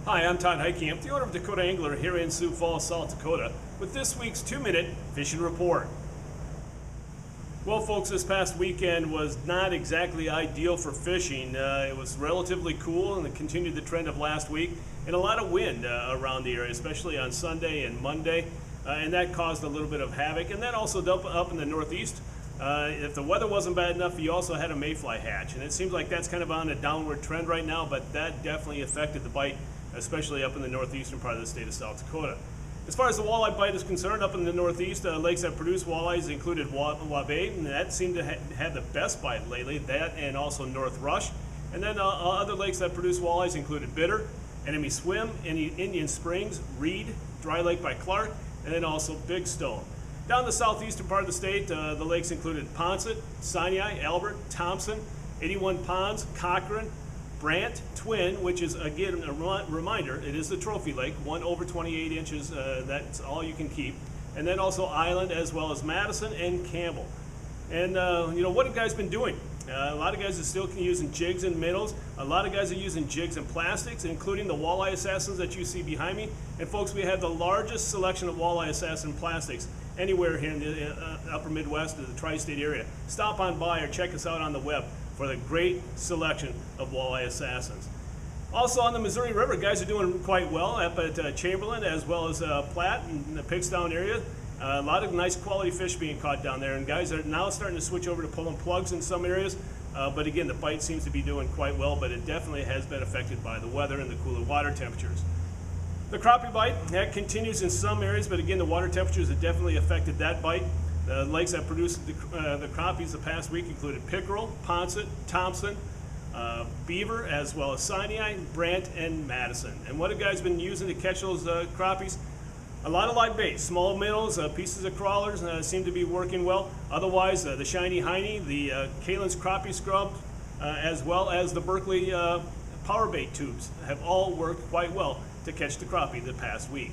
Hi, I'm Todd, the owner of Dakota Angler here in Sioux Falls, South Dakota, with this week's 2-minute fishing report. Well, folks, this past weekend was not exactly ideal for fishing. It was relatively cool and it continued the trend of last week, and a lot of wind around the area, especially on Sunday and Monday, and that caused a little bit of havoc. And then also up in the Northeast, if the weather wasn't bad enough, you also had a mayfly hatch, and it seems like that's kind of on a downward trend right now, but that definitely affected the bite, especially up in the northeastern part of the state of South Dakota. As far as the walleye bite is concerned, up in the northeast, lakes that produce walleyes included Wabae, and that seemed to have the best bite lately, that and also North Rush. And then other lakes that produce walleyes included Bitter, Enemy Swim, Indian Springs, Reed, Dry Lake by Clark, and then also Big Stone. Down the southeastern part of the state, the lakes included Poncet, Sinai, Albert, Thompson, 81 Ponds, Cochran, Brant, Twin, which is, again, a reminder, it is the trophy lake, 1 over 28 inches, that's all you can keep. And then also Island, as well as Madison and Campbell. And, what have guys been doing? A lot of guys are still using jigs and minnows. A lot of guys are using jigs and plastics, including the walleye assassins that you see behind me. And folks, we have the largest selection of walleye assassin plastics anywhere here in the upper Midwest or the tri-state area. Stop on by or check us out on the web for the great selection of walleye assassins. Also on the Missouri River, guys are doing quite well up at Chamberlain as well as Platte and the Pigsdown area. A lot of nice quality fish being caught down there, and guys are now starting to switch over to pulling plugs in some areas. But again, the bite seems to be doing quite well, but it definitely has been affected by the weather and the cooler water temperatures. The crappie bite, that continues in some areas, but again, the water temperatures have definitely affected that bite. The lakes that produced the crappies the past week included Pickerel, Poncet, Thompson, Beaver, as well as Sinai, Brant, and Madison. And what have guys been using to catch those crappies? A lot of live bait, small minnows, pieces of crawlers seem to be working well. Otherwise, the Shiny Hiney, the Kalen's crappie scrub, as well as the Berkeley power bait tubes have all worked quite well to catch the crappie the past week.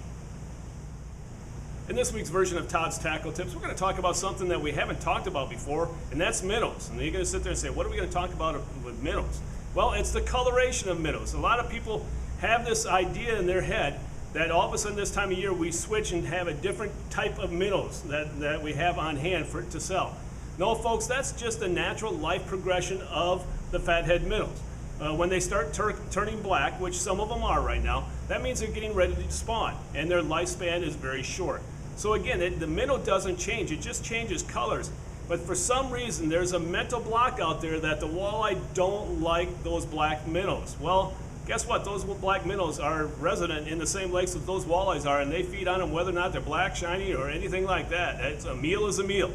In this week's version of Todd's Tackle Tips, we're going to talk about something that we haven't talked about before, and that's minnows. And you're going to sit there and say, what are we going to talk about with minnows? Well, it's the coloration of minnows. A lot of people have this idea in their head that all of a sudden this time of year we switch and have a different type of minnows that we have on hand for it to sell. No, folks, that's just the natural life progression of the fathead minnows. When they start turning black, which some of them are right now, that means they're getting ready to spawn, and their lifespan is very short. So again, the minnow doesn't change, it just changes colors. But for some reason, there's a mental block out there that the walleye don't like those black minnows. Well, guess what? Those black minnows are resident in the same lakes that those walleyes are, and they feed on them whether or not they're black, shiny, or anything like that. It's a meal is a meal.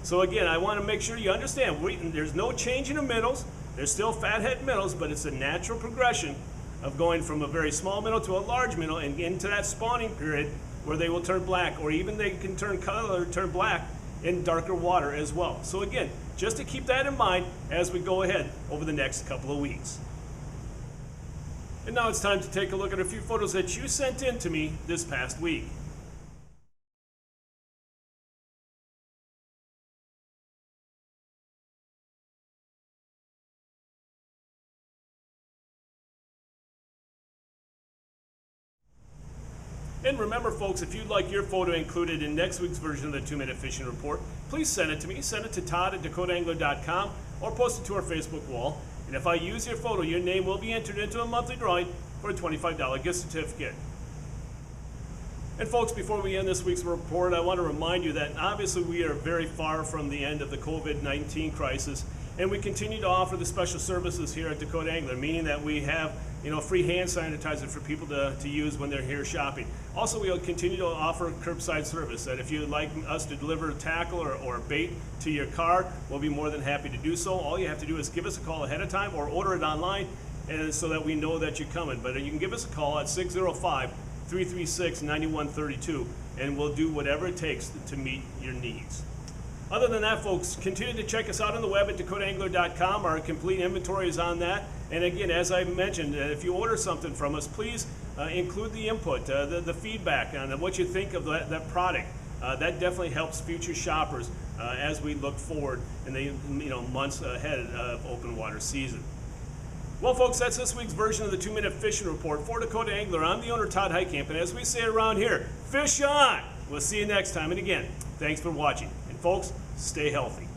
So again, I want to make sure you understand, there's no change in the minnows. They're still fathead minnows, but it's a natural progression of going from a very small minnow to a large minnow and into that spawning period where they will turn black, or even they can turn color, turn black in darker water as well. So again, just to keep that in mind as we go ahead over the next couple of weeks. And now it's time to take a look at a few photos that you sent in to me this past week. And remember, folks, if you'd like your photo included in next week's version of the 2-Minute Fishing Report, please send it to me. Send it to Todd at DakotaAngler.com or post it to our Facebook wall. And if I use your photo, your name will be entered into a monthly drawing for a $25 gift certificate. And folks, before we end this week's report, I want to remind you that obviously we are very far from the end of the COVID-19 crisis, and we continue to offer the special services here at Dakota Angler, meaning that we have free hand sanitizer for people to use when they're here shopping. Also, we'll continue to offer curbside service, that if you'd like us to deliver tackle or bait to your car, we'll be more than happy to do so. All you have to do is give us a call ahead of time or order it online, and so that we know that you're coming. But you can give us a call at 605-336-9132, and we'll do whatever it takes to meet your needs. Other than that, folks, continue to check us out on the web at DakotaAngler.com. Our complete inventory is on that. And again, as I mentioned, if you order something from us, please include the input, the feedback on what you think of that product. That definitely helps future shoppers as we look forward in the months ahead of open water season. Well, folks, that's this week's version of the 2-Minute Fishing Report. For Dakota Angler, I'm the owner, Todd, and as we say around here, fish on! We'll see you next time. And again, thanks for watching. And folks, stay healthy.